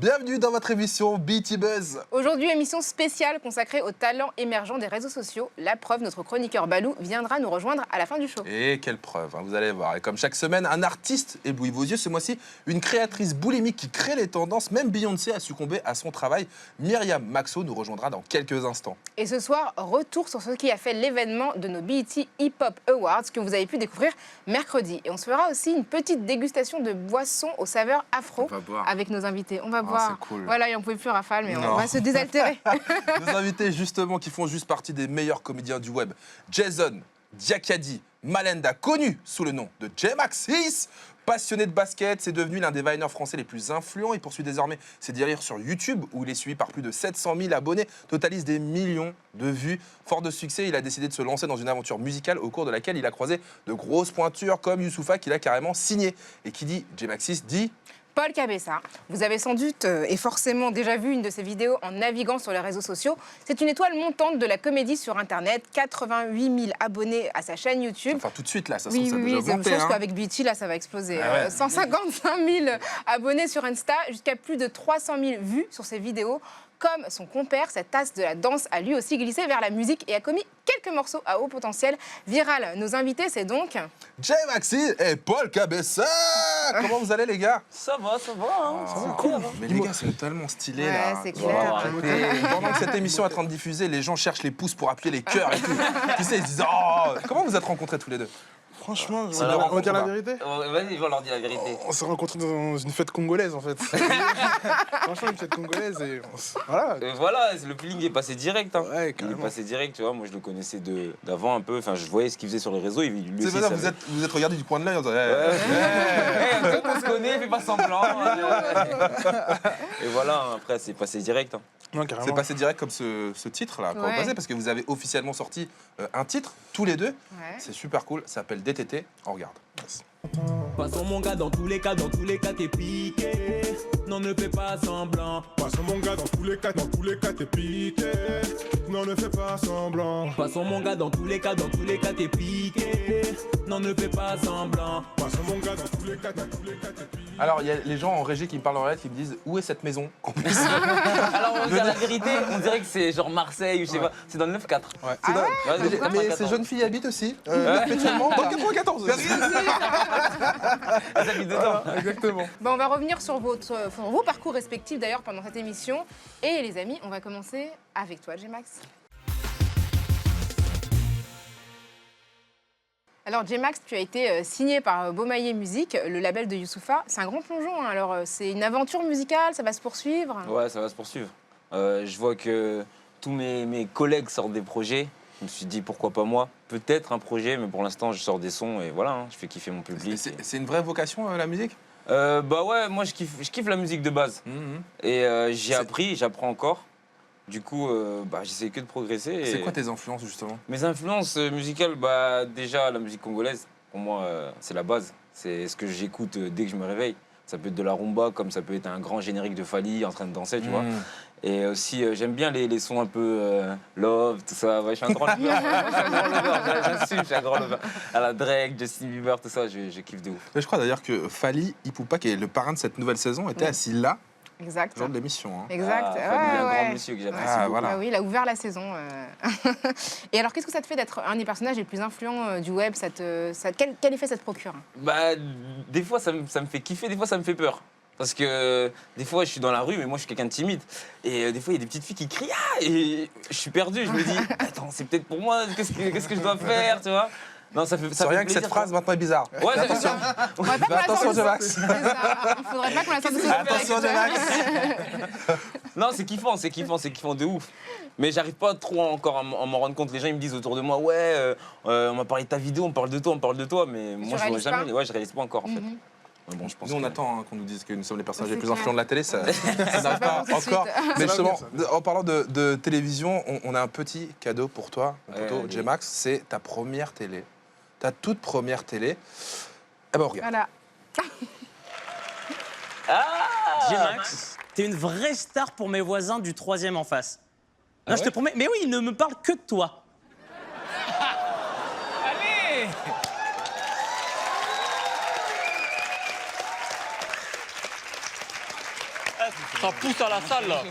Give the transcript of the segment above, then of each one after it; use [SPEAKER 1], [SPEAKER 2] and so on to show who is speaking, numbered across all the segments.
[SPEAKER 1] Bienvenue dans votre émission BET Buzz.
[SPEAKER 2] Aujourd'hui, émission spéciale consacrée aux talents émergents des réseaux sociaux. La preuve, notre chroniqueur Balou viendra nous rejoindre à la fin du show.
[SPEAKER 1] Et quelle preuve, hein, vous allez voir. Et comme chaque semaine, un artiste éblouit vos yeux. Ce mois-ci, une créatrice boulimique qui crée les tendances. Même Beyoncé a succombé à son travail. Myriam Maxo nous rejoindra dans quelques instants.
[SPEAKER 2] Et ce soir, retour sur ce qui a fait l'événement de nos BET Hip Hop Awards que vous avez pu découvrir mercredi. Et on se fera aussi une petite dégustation de boissons aux saveurs afro avec nos invités. On va boire.
[SPEAKER 1] C'est cool.
[SPEAKER 2] Voilà, il n'en pouvait plus Rafale, mais on va se désaltérer.
[SPEAKER 1] Nos invités, justement, qui font juste partie des meilleurs comédiens du web. Jason Diakadi Malenda, connu sous le nom de J-Maxis. Passionné de basket, c'est devenu l'un des viners français les plus influents. Il poursuit désormais ses délires sur YouTube, où il est suivi par plus de 700 000 abonnés, totalise des millions de vues. Fort de succès, il a décidé de se lancer dans une aventure musicale au cours de laquelle il a croisé de grosses pointures comme Youssoupha, qu'il a carrément signé. Et qui dit J-Maxis dit...
[SPEAKER 2] Paul Cabessa. Vous avez sans doute et forcément déjà vu une de ses vidéos en naviguant sur les réseaux sociaux. C'est une étoile montante de la comédie sur Internet. 88 000 abonnés à sa chaîne YouTube.
[SPEAKER 1] Enfin, tout de suite, là, ça
[SPEAKER 2] Oui,
[SPEAKER 1] a
[SPEAKER 2] oui,
[SPEAKER 1] déjà
[SPEAKER 2] c'est
[SPEAKER 1] augmenté.
[SPEAKER 2] une chose qu'avec BET, là, ça va exploser.
[SPEAKER 1] Ah ouais.
[SPEAKER 2] 155 000 abonnés sur Insta, jusqu'à plus de 300 000 vues sur ses vidéos. Comme son compère, cet as de la danse a lui aussi glissé vers la musique et a commis quelques morceaux à haut potentiel viral. Nos invités, c'est donc...
[SPEAKER 1] J-Maxis et Paul Cabessa. Comment vous allez, les gars?
[SPEAKER 3] Ça va, ça va. Hein. Ça va,
[SPEAKER 1] Cool. Mais les gars sont tellement stylés,
[SPEAKER 2] Ouais,
[SPEAKER 1] là.
[SPEAKER 2] c'est clair.
[SPEAKER 1] Pendant que cette émission est en train de diffuser, les gens cherchent les pouces pour appuyer les cœurs et tout. Tu sais, ils se disent « Oh !» Comment vous êtes rencontrés tous les deux?
[SPEAKER 4] Franchement,
[SPEAKER 1] C'est
[SPEAKER 4] on
[SPEAKER 1] leur
[SPEAKER 4] va
[SPEAKER 1] rencontre,
[SPEAKER 4] dire la
[SPEAKER 1] là.
[SPEAKER 4] vérité.
[SPEAKER 3] Vas-y, je vais leur dire la vérité.
[SPEAKER 4] On s'est rencontrés dans une fête congolaise en fait. Franchement, une fête congolaise et voilà.
[SPEAKER 3] Voilà, le feeling est passé direct. Hein.
[SPEAKER 4] Ouais,
[SPEAKER 3] Il est
[SPEAKER 4] carrément.
[SPEAKER 3] passé direct, tu vois. Moi, je le connaissais d'avant un peu. Enfin, je voyais ce qu'il faisait sur les réseaux. Lui
[SPEAKER 1] C'est
[SPEAKER 3] aussi,
[SPEAKER 1] vrai,
[SPEAKER 3] ça-
[SPEAKER 1] vous êtes regardés du coin de l'œil en disant
[SPEAKER 3] On se connaît, fais pas semblant. Et voilà, après, c'est passé direct. Hein.
[SPEAKER 4] Non, carrément.
[SPEAKER 1] C'est passé direct comme ce titre-là,
[SPEAKER 2] Ouais.
[SPEAKER 1] passé, parce que vous avez officiellement sorti un titre, tous les deux.
[SPEAKER 2] Ouais.
[SPEAKER 1] C'est super cool, ça s'appelle DTT. On regarde.
[SPEAKER 5] Passons mon gars, dans tous les cas, t'es piqué. Non, ne fais pas semblant.
[SPEAKER 6] Passons mon gars, dans tous les cas, t'es piqué. Non, ne fais pas semblant.
[SPEAKER 5] Passons mon gars, dans tous les cas, t'es piqué. Non, ne fais pas semblant.
[SPEAKER 6] Passons mon gars, dans tous les cas, t'es piqué.
[SPEAKER 1] Alors, il y a les gens en régie qui me parlent en réel, qui me disent où est cette maison qu'on puisse...
[SPEAKER 3] Alors, on va dire la vérité, on dirait que c'est genre Marseille ou je sais pas. C'est dans le 9-4.
[SPEAKER 1] Ouais. C'est dans-
[SPEAKER 3] Ouais,
[SPEAKER 1] Mais ces jeunes filles habitent aussi, perpétuellement, dans le 94.
[SPEAKER 3] Elles habitent dedans.
[SPEAKER 1] Exactement.
[SPEAKER 2] Bon, on va revenir sur vos parcours respectifs d'ailleurs pendant cette émission. Et les amis, on va commencer avec toi, J-Max. Alors J-Max, tu as été signé par Beaumaillé Musique, le label de Youssoupha. C'est un grand plongeon, hein. Alors c'est une aventure musicale, ça va se poursuivre.
[SPEAKER 3] Ouais, ça va se poursuivre. Je vois que tous mes collègues sortent des projets. Je me suis dit pourquoi pas moi. Peut-être un projet, mais pour l'instant je sors des sons et voilà, hein, je fais kiffer mon public.
[SPEAKER 1] C'est une vraie vocation, la musique?
[SPEAKER 3] Bah ouais, moi je kiffe la musique de base. Et j'ai appris, j'apprends encore. Du coup, bah, j'essaie que de progresser. Et...
[SPEAKER 1] C'est quoi tes influences, justement?
[SPEAKER 3] Mes influences musicales, bah, déjà la musique congolaise, pour moi c'est la base. C'est ce que j'écoute dès que je me réveille. Ça peut être de la rumba, comme ça peut être un grand générique de Fally en train de danser, tu vois. Et aussi, j'aime bien les sons un peu love, tout ça. Ouais, je suis un grand lover. J'assume, je suis un grand lover. À la Drake, Justin Bieber, tout ça, je kiffe de ouf.
[SPEAKER 1] Mais je crois d'ailleurs que Fally Ipupa, qui est le parrain de cette nouvelle saison, était assis là,
[SPEAKER 2] Exact.
[SPEAKER 1] lors de l'émission. Hein.
[SPEAKER 2] Exact.
[SPEAKER 3] Ah, Fally, un
[SPEAKER 2] ouais.
[SPEAKER 3] grand monsieur que j'apprécie
[SPEAKER 1] Ah,
[SPEAKER 3] beaucoup.
[SPEAKER 1] voilà.
[SPEAKER 2] Ah oui, il a ouvert la saison. Et alors, qu'est-ce que ça te fait d'être un des personnages les plus influents du web? Quel effet ça te procure?
[SPEAKER 3] Bah, des fois, ça me fait kiffer, des fois, ça me fait peur. Parce que des fois, je suis dans la rue, mais moi, je suis quelqu'un de timide. Et des fois, il y a des petites filles qui crient « Ah !» Et je suis perdu. Je me dis « Attends, c'est peut-être pour moi. Qu'est-ce que je dois faire ?» Tu vois. Non, ça fait
[SPEAKER 1] C'est rien que
[SPEAKER 3] plaisir,
[SPEAKER 1] cette phrase maintenant est bizarre.
[SPEAKER 3] Ouais,
[SPEAKER 1] Attention.
[SPEAKER 2] On va pas qu'on la
[SPEAKER 1] Attention,
[SPEAKER 2] sorte
[SPEAKER 1] J-Max.
[SPEAKER 2] C'est ça. Il faudrait pas qu'on la sorte de ce
[SPEAKER 1] Attention, J-Max.
[SPEAKER 3] Non, c'est kiffant de ouf. Mais j'arrive pas trop encore à m'en rendre compte. Les gens ils me disent autour de moi, ouais, on m'a parlé de ta vidéo, on parle de toi, mais moi je vois
[SPEAKER 2] réalises
[SPEAKER 3] jamais.
[SPEAKER 2] pas
[SPEAKER 3] Ouais, je réalise pas encore en fait. Mais bon, je pense
[SPEAKER 1] Nous, on
[SPEAKER 3] que-
[SPEAKER 1] attend qu'on nous dise que nous sommes les personnages les
[SPEAKER 2] C'est
[SPEAKER 1] plus
[SPEAKER 2] clair.
[SPEAKER 1] influents de la télé. Ça n'arrive pas
[SPEAKER 2] pas pour tout de
[SPEAKER 1] encore.
[SPEAKER 2] suite.
[SPEAKER 1] Mais
[SPEAKER 4] Ça va
[SPEAKER 1] justement,
[SPEAKER 4] venir,
[SPEAKER 1] en parlant de télévision, on a un petit cadeau pour toi, mon poteau,
[SPEAKER 3] allez.
[SPEAKER 1] J-Max. C'est ta première télé. Ta toute première télé. Eh ben, regarde.
[SPEAKER 2] Voilà.
[SPEAKER 7] J-Max, t'es une vraie star pour mes voisins du 3e en face. Non, je te promets. Mais oui, ils ne me parlent que de toi.
[SPEAKER 5] Allez! Ça pousse à la salle, là.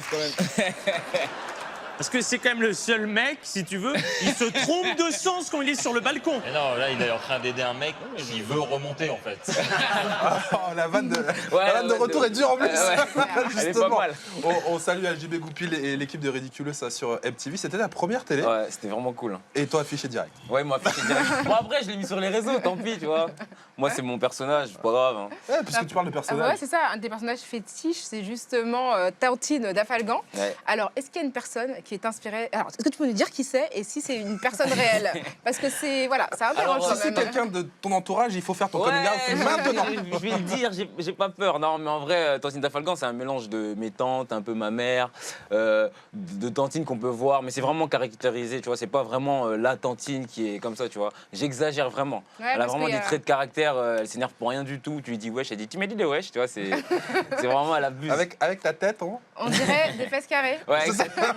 [SPEAKER 7] Parce que c'est quand même le seul mec, si tu veux, il se trompe de sens quand il est sur le balcon.
[SPEAKER 5] Mais non, là, il est en train d'aider un mec qui veut remonter, en fait.
[SPEAKER 1] Oh, la vanne de retour est dure en plus.
[SPEAKER 3] Elle est
[SPEAKER 1] Justement.
[SPEAKER 3] pas mal.
[SPEAKER 1] On salue LJB Goupil et l'équipe de Ridiculous ça, sur MTV. C'était ta première télé
[SPEAKER 3] Ouais, c'était vraiment cool. Hein.
[SPEAKER 1] et toi affiché direct.
[SPEAKER 3] Ouais, moi, affiché direct. Bon, après, je l'ai mis sur les réseaux, tant pis, tu vois. Moi, c'est mon personnage, pas grave. Hein.
[SPEAKER 1] Ouais, puisque tu parles de
[SPEAKER 2] Ah
[SPEAKER 1] personnage.
[SPEAKER 2] ouais, c'est ça, un des personnages fétiches, c'est justement Tantine d'Afalgan.
[SPEAKER 3] Ouais.
[SPEAKER 2] Alors, est-ce qu'il y a une personne qui est inspirée... Alors, est-ce que tu peux nous dire qui c'est et si c'est une personne réelle? Parce que c'est... Voilà, ça interroge
[SPEAKER 3] Alors,
[SPEAKER 2] quand
[SPEAKER 1] Si c'est
[SPEAKER 2] même.
[SPEAKER 1] quelqu'un de ton entourage, il faut faire ton coming out maintenant.
[SPEAKER 3] je vais le dire, j'ai pas peur. Non, mais en vrai, Tantine d'Afalgan, c'est un mélange de mes tantes, un peu ma mère, de Tantine qu'on peut voir, mais c'est vraiment caractérisé, tu vois. C'est pas vraiment la Tantine qui est comme ça, tu vois. J'exagère vraiment.
[SPEAKER 2] Ouais,
[SPEAKER 3] Elle a
[SPEAKER 2] parce
[SPEAKER 3] vraiment
[SPEAKER 2] que,
[SPEAKER 3] des traits de caractère, elle s'énerve pour rien du tout. Tu lui dis wesh, elle dit tu m'as dit des wesh, tu vois. C'est vraiment, elle abuse.
[SPEAKER 1] Avec ta tête, hein.
[SPEAKER 2] On dirait des fesses carrées.
[SPEAKER 3] Ouais, exactement.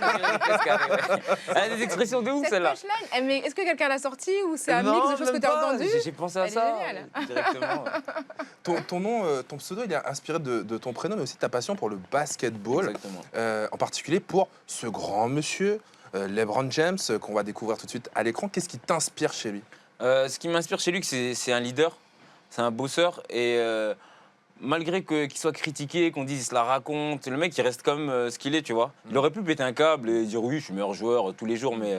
[SPEAKER 3] Elle a des expressions de ouf,
[SPEAKER 2] Cette
[SPEAKER 3] celle-là.
[SPEAKER 2] punchline, mais est-ce que quelqu'un l'a sortie ou c'est un mix de choses que tu as entendues?
[SPEAKER 3] J'ai pensé à
[SPEAKER 2] Elle est
[SPEAKER 3] ça
[SPEAKER 2] géniale.
[SPEAKER 3] directement.
[SPEAKER 1] Ton nom, ton pseudo, il est inspiré de ton prénom, mais aussi de ta passion pour le basketball.
[SPEAKER 3] Exactement.
[SPEAKER 1] En particulier pour ce grand monsieur, LeBron James, qu'on va découvrir tout de suite à l'écran. Qu'est-ce qui t'inspire chez lui?
[SPEAKER 3] Ce qui m'inspire chez lui, c'est un leader, c'est un bosseur et malgré qu'il soit critiqué, qu'on dise il se la raconte, le mec il reste comme ce qu'il est, tu vois. Il aurait pu péter un câble et dire oui, je suis meilleur joueur tous les jours, mais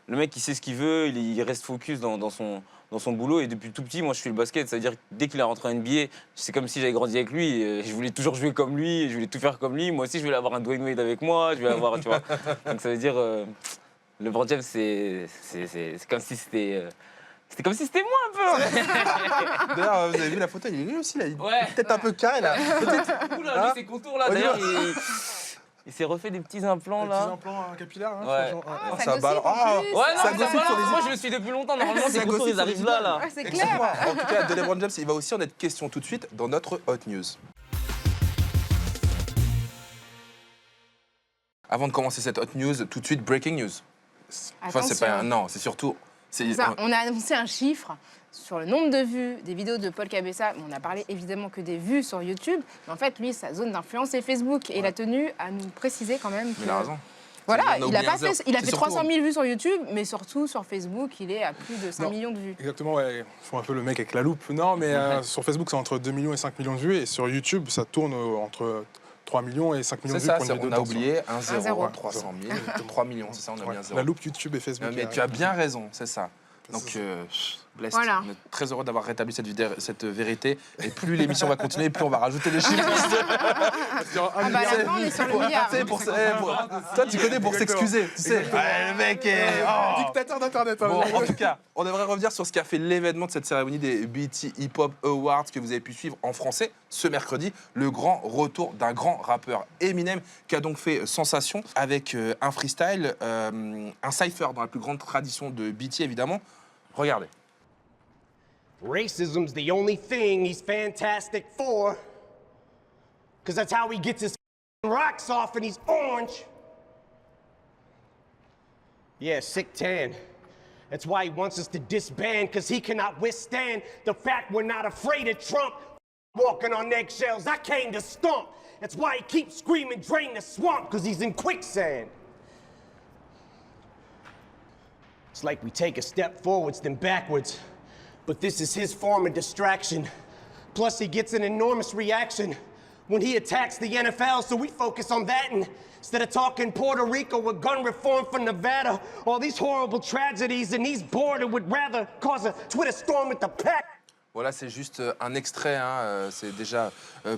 [SPEAKER 3] le mec il sait ce qu'il veut, il reste focus dans son boulot et depuis tout petit, moi je suis le basket, c'est-à-dire que dès qu'il est rentré en NBA, c'est comme si j'avais grandi avec lui, je voulais toujours jouer comme lui, je voulais tout faire comme lui, moi aussi je voulais avoir un Dwayne Wade avec moi, je voulais avoir, tu vois. Donc ça veut dire, LeBron James c'est comme si c'était... C'était comme si c'était moi un peu.
[SPEAKER 1] D'ailleurs, vous avez vu la photo, il est lui aussi, là. Il est
[SPEAKER 3] Ouais.
[SPEAKER 1] peut-être un peu carré, là.
[SPEAKER 3] Ouh là, lui, ses contours là.
[SPEAKER 1] Au
[SPEAKER 3] D'ailleurs,
[SPEAKER 1] niveau-
[SPEAKER 3] il s'est refait des petits implants
[SPEAKER 4] Les petits
[SPEAKER 3] là.
[SPEAKER 4] implants capillaires, hein,
[SPEAKER 3] Ouais.
[SPEAKER 4] franchement.
[SPEAKER 2] Ah,
[SPEAKER 1] ça
[SPEAKER 2] ça gossip
[SPEAKER 1] balance.
[SPEAKER 2] en
[SPEAKER 1] Ah,
[SPEAKER 2] plus.
[SPEAKER 3] Ouais,
[SPEAKER 1] Ça
[SPEAKER 3] non,
[SPEAKER 1] gossip sur les
[SPEAKER 3] moi je le suis depuis longtemps. Normalement, ses
[SPEAKER 1] Ça
[SPEAKER 3] contours
[SPEAKER 1] gossip
[SPEAKER 3] ils
[SPEAKER 1] sur les
[SPEAKER 3] arrivent là. là.
[SPEAKER 2] Ah, c'est clair.
[SPEAKER 1] Excuse-moi. En tout cas, de LeBron James, il va aussi en être question tout de suite dans notre Hot News. Avant de commencer cette Hot News, tout de suite, breaking news. Enfin, c'est pas un... Non, c'est surtout... c'est
[SPEAKER 2] Ça, on a annoncé un chiffre sur le nombre de vues des vidéos de Paul Cabessa. On a parlé évidemment que des vues sur YouTube. Mais en fait, lui, sa zone d'influence, c'est Facebook. Et il a tenu à nous préciser quand même que...
[SPEAKER 1] Il a raison.
[SPEAKER 2] Voilà,
[SPEAKER 1] On a
[SPEAKER 2] il a,
[SPEAKER 1] oublié
[SPEAKER 2] pas
[SPEAKER 1] un zéro.
[SPEAKER 2] fait, il a
[SPEAKER 1] C'est
[SPEAKER 2] fait
[SPEAKER 1] surtout-
[SPEAKER 2] 300 000 vues sur YouTube, mais surtout sur Facebook, il est à plus de 5
[SPEAKER 4] Non.
[SPEAKER 2] millions de vues.
[SPEAKER 4] Exactement, ouais. Ils font un peu le mec avec la loupe. Non, mais sur Facebook, c'est entre 2 millions et 5 millions de vues. Et sur YouTube, ça tourne entre 3 millions et 5 millions
[SPEAKER 1] C'est
[SPEAKER 4] de vues
[SPEAKER 1] ça,
[SPEAKER 4] pour une vidéo
[SPEAKER 1] on
[SPEAKER 4] de
[SPEAKER 1] a
[SPEAKER 4] danse.
[SPEAKER 1] oublié un
[SPEAKER 2] Un
[SPEAKER 1] 0,
[SPEAKER 2] zéro.
[SPEAKER 1] 300 000, 3 millions, c'est ça, on a
[SPEAKER 4] Ouais.
[SPEAKER 1] bien 0.
[SPEAKER 4] La loupe YouTube et Facebook.
[SPEAKER 1] Mais tu as bien raison, c'est ça. Donc, blessed.
[SPEAKER 2] Voilà.
[SPEAKER 1] On est très heureux d'avoir rétabli cette vérité. Et plus l'émission va continuer, plus on va rajouter des chiffres.
[SPEAKER 2] Ah bah à la fin, on est sur le milliard.
[SPEAKER 1] Tu sais, toi, tu connais pour s'excuser. Tu sais, le mec est... oh.
[SPEAKER 4] Dictateur d'Internet. hein.
[SPEAKER 1] Bon, en tout cas, on devrait revenir sur ce qui a fait l'événement de cette cérémonie des BET Hip Hop Awards que vous avez pu suivre en français ce mercredi. Le grand retour d'un grand rappeur, Eminem, qui a donc fait sensation avec un freestyle, un cypher dans la plus grande tradition de BET, évidemment. Regardez.
[SPEAKER 8] Racism's the only thing he's fantastic for. Cause that's how he gets his rocks off and he's orange. Yeah, sick tan. That's why he wants us to disband, cause he cannot withstand the fact we're not afraid of Trump walking on eggshells. I came to stomp. That's why he keeps screaming, drain the swamp, cause he's in quicksand. It's like we take a step forwards, then backwards. But this is his form of distraction. Plus, he gets an enormous reaction when he attacks the NFL, so we focus on that instead of talking Puerto Rico with gun reform for Nevada, all these horrible tragedies, and he's bored and would rather cause a Twitter storm with the pack.
[SPEAKER 1] Voilà, c'est juste un extrait, hein, c'est déjà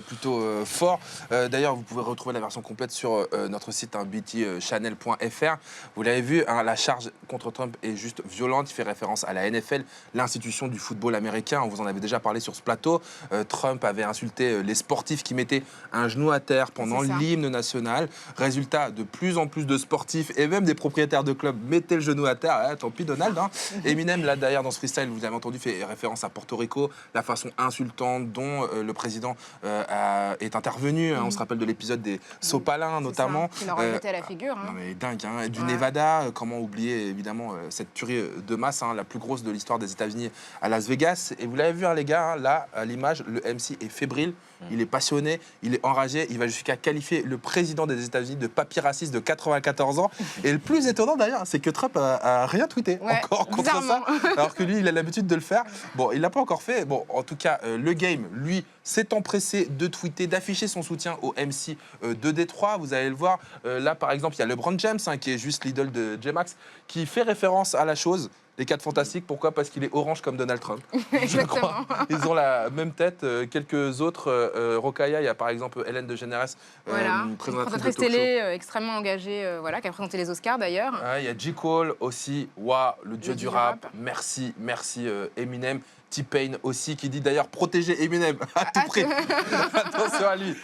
[SPEAKER 1] plutôt fort. D'ailleurs, vous pouvez retrouver la version complète sur notre site btchannel.fr. Vous l'avez vu, hein, la charge contre Trump est juste violente. Il fait référence à la NFL, l'institution du football américain. On vous en avait déjà parlé sur ce plateau. Trump avait insulté les sportifs qui mettaient un genou à terre pendant
[SPEAKER 2] C'est ça.
[SPEAKER 1] l'hymne national. Résultat, de plus en plus de sportifs et même des propriétaires de clubs mettaient le genou à terre. Tant pis, Donald. Hein. Eminem, là, d'ailleurs, dans ce freestyle, vous avez entendu, fait référence à Porto Rico, la façon insultante dont le président est intervenu. Hein, on se rappelle de l'épisode des sopalins, notamment.
[SPEAKER 2] Il leur a jeté à la figure.
[SPEAKER 1] Non
[SPEAKER 2] Hein.
[SPEAKER 1] mais dingue, hein. Du
[SPEAKER 2] Ouais.
[SPEAKER 1] Nevada, comment oublier évidemment cette tuerie de masse, hein, la plus grosse de l'histoire des États-Unis à Las Vegas. Et vous l'avez vu, hein, les gars, hein, là, à l'image, le MC est fébrile. il est passionné, il est enragé, il va jusqu'à qualifier le président des États-Unis de papy raciste de 94 ans. Et le plus étonnant d'ailleurs, c'est que Trump a rien tweeté encore contre ça, alors que lui, il a l'habitude de le faire. Bon, il l'a pas encore fait. Bon, en tout cas, le game, lui, s'est empressé de tweeter, d'afficher son soutien au MC de Détroit. Vous allez le voir. Là, par exemple, il y a LeBron James, qui est juste l'idole de J-Max, qui fait référence à la chose. Les 4 Fantastiques, pourquoi? Parce qu'il est orange comme Donald Trump, je crois. Ils ont la même tête. Quelques autres, Rokhaya, il y a par exemple Hélène DeGeneres,
[SPEAKER 2] Voilà,
[SPEAKER 1] présentatrice de talk
[SPEAKER 2] télé extrêmement engagée, voilà, qui a présenté les Oscars d'ailleurs.
[SPEAKER 1] Il y a J. Cole aussi, le dieu du rap. Merci Eminem. T-Pain aussi, qui dit d'ailleurs protéger Eminem à tout prix. Attention à lui.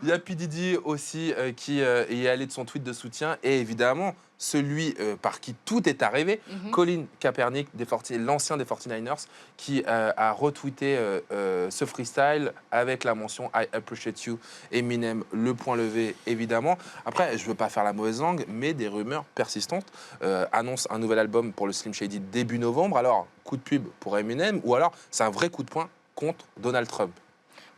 [SPEAKER 1] Il y a P. Diddy aussi qui est allé de son tweet de soutien. Et évidemment, celui par qui tout est arrivé, Colin Kaepernick, l'ancien des 49ers, qui a retweeté ce freestyle avec la mention I appreciate you, Eminem, le point levé, évidemment. Après, je ne veux pas faire la mauvaise langue, mais des rumeurs persistantes annoncent un nouvel album pour le Slim Shady début novembre. Alors, coup de pub pour Eminem, ou alors c'est un vrai coup de poing contre Donald Trump.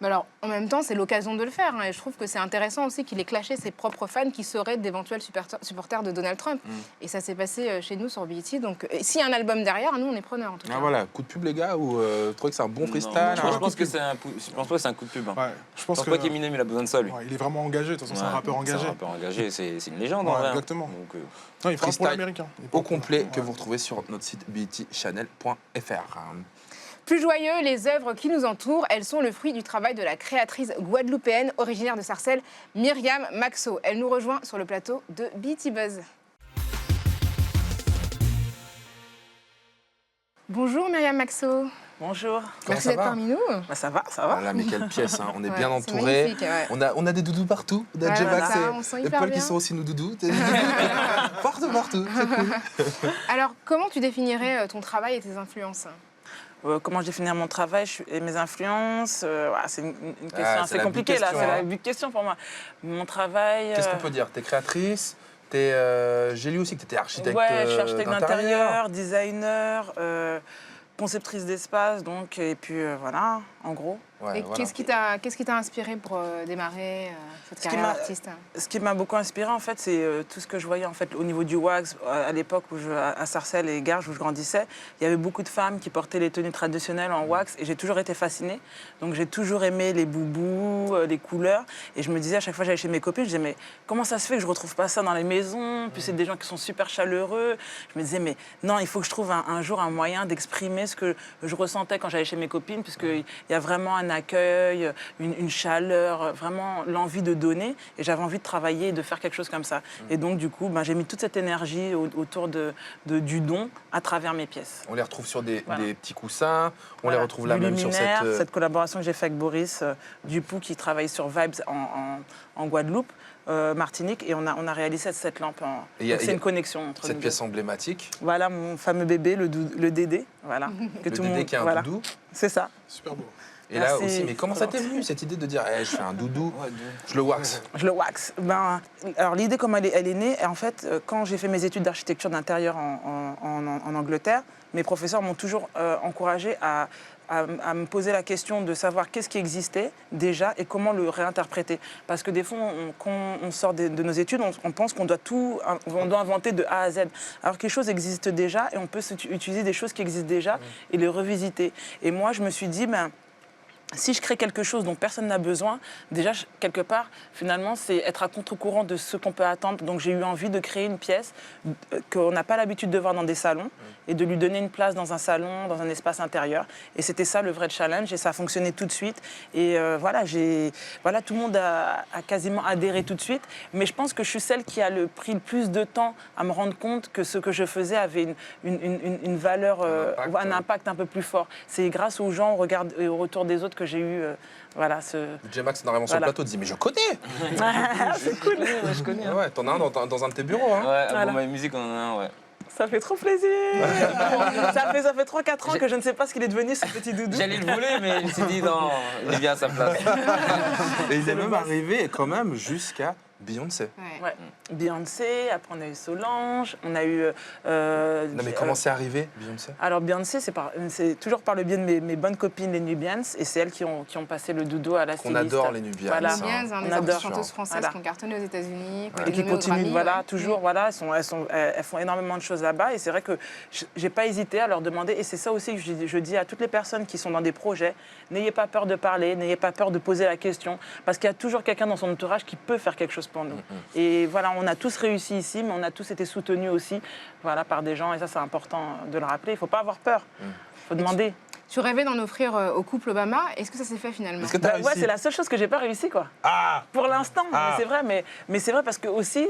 [SPEAKER 2] Mais alors, en même temps, c'est l'occasion de le faire. Et je trouve que c'est intéressant aussi qu'il ait clashé ses propres fans qui seraient d'éventuels supporters de Donald Trump. Et ça s'est passé chez nous sur BET. Donc, s'il y a un album derrière, nous, on est preneurs en tout cas.
[SPEAKER 1] Voilà, coup de pub, les gars, ou vous trouvez que c'est un bon freestyle?
[SPEAKER 3] Je pense que c'est un coup de pub. Hein.
[SPEAKER 4] Ouais, je pense
[SPEAKER 3] pas qu'Eminem il a besoin de ça, lui.
[SPEAKER 4] Ouais, il est vraiment engagé, de toute façon, c'est un rappeur engagé.
[SPEAKER 3] C'est un rappeur engagé, c'est une légende en vrai.
[SPEAKER 4] Exactement.
[SPEAKER 3] Donc,
[SPEAKER 4] non, il fera pour l'américain.
[SPEAKER 1] Au complet, que vous retrouvez sur notre site betchannel.fr.
[SPEAKER 2] Plus joyeux, les œuvres qui nous entourent, elles sont le fruit du travail de la créatrice guadeloupéenne originaire de Sarcelles, Myriam Maxo. Elle nous rejoint sur le plateau de BET Buzz. Bonjour Myriam Maxo.
[SPEAKER 9] Bonjour.
[SPEAKER 2] Merci d'être parmi nous.
[SPEAKER 9] Bah, ça va, ça va.
[SPEAKER 1] Voilà, mais quelle pièce, hein. On est bien
[SPEAKER 2] c'est
[SPEAKER 1] entouré.
[SPEAKER 2] magnifique, ouais.
[SPEAKER 1] On a des doudous partout. On a
[SPEAKER 2] Ouais,
[SPEAKER 1] J-Max
[SPEAKER 2] voilà, on sent
[SPEAKER 1] et
[SPEAKER 2] hyper
[SPEAKER 1] Paul
[SPEAKER 2] bien.
[SPEAKER 1] qui sont aussi nos doudous. Partout, c'est cool.
[SPEAKER 2] Alors, comment tu définirais ton travail et tes influences?
[SPEAKER 9] Comment je définir mon travail et mes influences c'est une question assez compliquée, là. C'est la big question pour moi. Mon travail...
[SPEAKER 1] Qu'est-ce qu'on peut dire? T'es créatrice? J'ai lu aussi que t'étais architecte
[SPEAKER 9] Ouais, je suis architecte
[SPEAKER 1] d'intérieur,
[SPEAKER 9] designer, conceptrice d'espace, donc, et puis voilà, en gros.
[SPEAKER 1] Ouais,
[SPEAKER 2] et
[SPEAKER 1] voilà.
[SPEAKER 2] qu'est-ce qui t'a inspiré pour démarrer cette carrière d'artiste?
[SPEAKER 9] Ce qui m'a beaucoup inspiré, en fait, c'est tout ce que je voyais en fait, au niveau du wax. À l'époque à Sarcelles et Garges, où je grandissais, il y avait beaucoup de femmes qui portaient les tenues traditionnelles en wax, et j'ai toujours été fascinée. Donc j'ai toujours aimé les boubous, les couleurs, et je me disais, à chaque fois que j'allais chez mes copines, je disais, mais comment ça se fait que je retrouve pas ça dans les maisons? Puis c'est des gens qui sont super chaleureux. Je me disais, mais non, il faut que je trouve un jour un moyen d'exprimer ce que je ressentais quand j'allais chez mes copines, puisqu'il y a vraiment un accueil, une chaleur, vraiment l'envie de donner. Et j'avais envie de travailler et de faire quelque chose comme ça. Et donc, du coup, j'ai mis toute cette énergie autour du don à travers mes pièces.
[SPEAKER 1] On les retrouve sur des petits coussins. On les retrouve là
[SPEAKER 9] Du
[SPEAKER 1] même sur
[SPEAKER 9] luminaire, cette collaboration que j'ai faite avec Boris Dupoux, qui travaille sur Vibes en Guadeloupe, Martinique. Et on a réalisé cette lampe. C'est une connexion entre
[SPEAKER 1] cette
[SPEAKER 9] nous
[SPEAKER 1] pièce
[SPEAKER 9] deux.
[SPEAKER 1] emblématique.
[SPEAKER 9] Voilà mon fameux bébé, le Dédé. Voilà. Que
[SPEAKER 1] Le
[SPEAKER 9] tout
[SPEAKER 1] Dédé qui est un doudou.
[SPEAKER 9] C'est ça.
[SPEAKER 4] Super beau.
[SPEAKER 1] Et là aussi, mais comment ça t'est venu cette idée de dire je fais un doudou, je le wax?
[SPEAKER 9] Je le wax. Alors l'idée, comme elle est née, et en fait, quand j'ai fait mes études d'architecture d'intérieur en Angleterre, mes professeurs m'ont toujours encouragé à me poser la question de savoir qu'est-ce qui existait déjà et comment le réinterpréter. Parce que des fois, quand on sort de nos études, on pense qu'on doit inventer de A à Z. Alors que quelque chose existe déjà et on peut utiliser des choses qui existent déjà et les revisiter. Et moi, je me suis dit, si je crée quelque chose dont personne n'a besoin, déjà, quelque part, finalement, c'est être à contre-courant de ce qu'on peut attendre. Donc, j'ai eu envie de créer une pièce qu'on n'a pas l'habitude de voir dans des salons et de lui donner une place dans un salon, dans un espace intérieur. Et c'était ça, le vrai challenge. Et ça a fonctionné tout de suite. Et voilà, tout le monde a quasiment adhéré tout de suite. Mais je pense que je suis celle qui a pris le plus de temps à me rendre compte que ce que je faisais avait une valeur, un impact un peu plus fort. C'est grâce aux gens, au retour des autres, que j'ai eu
[SPEAKER 1] J-Max, normalement sur le plateau, dit mais je connais.
[SPEAKER 9] C'est cool.
[SPEAKER 3] Je connais.
[SPEAKER 1] Ouais, t'en as un dans un de tes bureaux. Hein.
[SPEAKER 3] Ouais, à ma musique, on en a un, ouais.
[SPEAKER 9] Ça fait trop plaisir. ça fait 3-4 ans que je ne sais pas ce qu'il est devenu, ce petit doudou.
[SPEAKER 3] J'allais le voler, mais je me suis dit non, il est bien à sa place.
[SPEAKER 1] Et il est même arrivé quand même jusqu'à Beyoncé.
[SPEAKER 2] Ouais.
[SPEAKER 9] Ouais. Beyoncé, après on a eu Solange, on a eu...
[SPEAKER 1] Non, mais comment c'est arrivé, Beyoncé?
[SPEAKER 9] Alors Beyoncé, c'est toujours par le biais de mes bonnes copines, les Nubians, et c'est elles qui ont passé le doudou à la
[SPEAKER 1] Qu'on
[SPEAKER 9] styliste.
[SPEAKER 1] adore, les Nubians.
[SPEAKER 9] Voilà.
[SPEAKER 1] hein.
[SPEAKER 2] Bien,
[SPEAKER 9] on
[SPEAKER 2] des
[SPEAKER 9] adore.
[SPEAKER 2] chanteuses françaises
[SPEAKER 9] Voilà.
[SPEAKER 2] qui ont cartonné aux États-Unis.
[SPEAKER 9] Et qui continuent, toujours,
[SPEAKER 2] Ouais.
[SPEAKER 9] elles font énormément de choses là-bas. Et c'est vrai que j'ai pas hésité à leur demander. Et c'est ça aussi que je dis à toutes les personnes qui sont dans des projets, n'ayez pas peur de parler, n'ayez pas peur de poser la question, parce qu'il y a toujours quelqu'un dans son entourage qui peut faire quelque chose pour nous. Et voilà, on a tous réussi ici, mais on a tous été soutenus aussi, voilà, par des gens. Et ça, c'est important de le rappeler. Il faut pas avoir peur. Il faut demander.
[SPEAKER 2] Tu rêvais d'en offrir au couple Obama. Est-ce que ça s'est fait finalement?
[SPEAKER 1] Est-ce que t'as
[SPEAKER 9] Ouais,
[SPEAKER 1] réussi?
[SPEAKER 9] c'est la seule chose que j'ai pas réussi, quoi.
[SPEAKER 1] Ah!
[SPEAKER 9] Pour l'instant,
[SPEAKER 1] Ah.
[SPEAKER 9] mais c'est vrai, mais c'est vrai parce que aussi,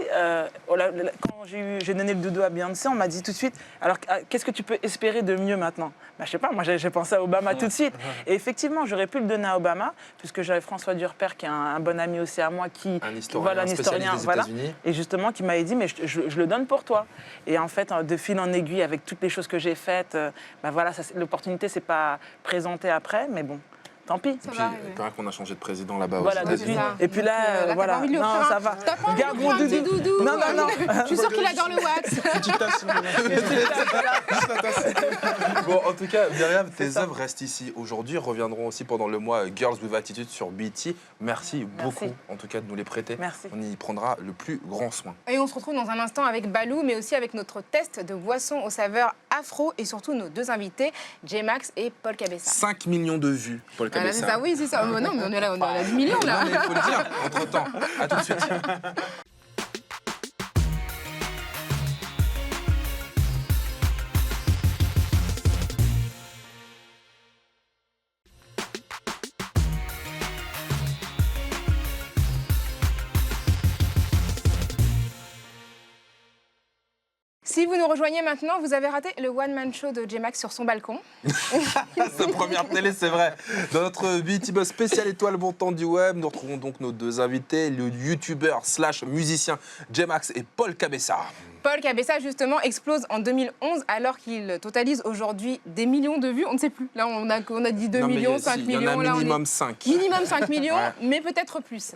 [SPEAKER 9] quand j'ai donné le doudou à Beyoncé, on m'a dit tout de suite, alors qu'est-ce que tu peux espérer de mieux maintenant? Bah, je sais pas, moi j'ai pensé à Obama tout de suite. Et effectivement, j'aurais pu le donner à Obama, puisque j'avais François Durper, qui est un bon ami aussi à moi,
[SPEAKER 1] Un historien, spécialiste des
[SPEAKER 9] voilà,
[SPEAKER 1] États-Unis.
[SPEAKER 9] et justement qui m'avait dit, mais je le donne pour toi. Et en fait, de fil en aiguille, avec toutes les choses que j'ai faites, bah voilà, l'opportunité s'est pas présentée après, mais bon. Tant pis.
[SPEAKER 1] Et puis, il paraît qu'on a changé de président là-bas aux
[SPEAKER 9] Voilà,
[SPEAKER 1] États-Unis.
[SPEAKER 9] et puis là,
[SPEAKER 2] t'as
[SPEAKER 9] voilà.
[SPEAKER 2] pas envie de lui
[SPEAKER 9] Non,
[SPEAKER 2] offrir
[SPEAKER 9] ça
[SPEAKER 2] un-
[SPEAKER 9] va.
[SPEAKER 2] T'as pas envie de lui
[SPEAKER 9] Gardons
[SPEAKER 2] offrir un petit doudou?
[SPEAKER 9] Non, non, non.
[SPEAKER 2] Je suis sûre qu'il adore le wax.
[SPEAKER 4] Petite tasse.
[SPEAKER 1] Bon, en tout cas, Myriam, tes
[SPEAKER 9] ça.
[SPEAKER 1] œuvres restent ici aujourd'hui, reviendront aussi pendant le mois Girls with Attitude sur BET. Merci beaucoup, en tout cas, de nous les prêter.
[SPEAKER 9] Merci.
[SPEAKER 1] On y prendra le plus grand soin.
[SPEAKER 2] Et on se retrouve dans un instant avec Balou, mais aussi avec notre test de boissons aux saveurs afro et surtout nos deux invités, J-Max et Paul Cabessa.
[SPEAKER 1] 5 millions de vues pour le
[SPEAKER 2] Ah, là, c'est
[SPEAKER 1] Cabessa.
[SPEAKER 2] ça, oui, c'est ça. Oh, non, mais on est là, on est à 10 millions là.
[SPEAKER 1] Non, mais il faut le dire, entre-temps. À tout de suite.
[SPEAKER 2] Si vous nous rejoignez maintenant, vous avez raté le one-man show de J-Max sur son balcon.
[SPEAKER 1] Sa première télé, c'est vrai. Dans notre BET Buzz spécial étoile montant du web, nous retrouvons donc nos deux invités, le youtubeur / musicien J-Max et Paul Cabessa.
[SPEAKER 2] Paul Cabessa, justement, explose en 2011 alors qu'il totalise aujourd'hui des millions de vues. On ne sait plus. Là, on a dit 2
[SPEAKER 1] Non, mais
[SPEAKER 2] millions, 5
[SPEAKER 1] il y en
[SPEAKER 2] millions.
[SPEAKER 1] a
[SPEAKER 2] Là, on est-
[SPEAKER 1] minimum 5.
[SPEAKER 2] Minimum 5 millions,
[SPEAKER 1] Ouais.
[SPEAKER 2] mais peut-être plus.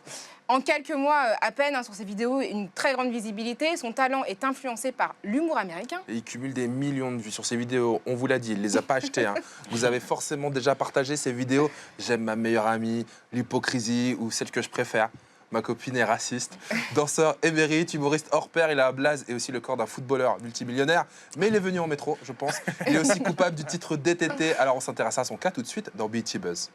[SPEAKER 2] En quelques mois à peine, sur ses vidéos, une très grande visibilité. Son talent est influencé par l'humour américain.
[SPEAKER 1] Et il cumule des millions de vues sur ses vidéos. On vous l'a dit, il ne les a pas achetées. Hein. Vous avez forcément déjà partagé ces vidéos. J'aime ma meilleure amie, l'hypocrisie ou celle que je préfère. Ma copine est raciste. Danseur émérite, humoriste hors pair, il a un blaze et aussi le corps d'un footballeur multimillionnaire. Mais il est venu en métro, je pense. Il est aussi coupable du titre DTT. Alors on s'intéresse à son cas tout de suite dans BET Buzz.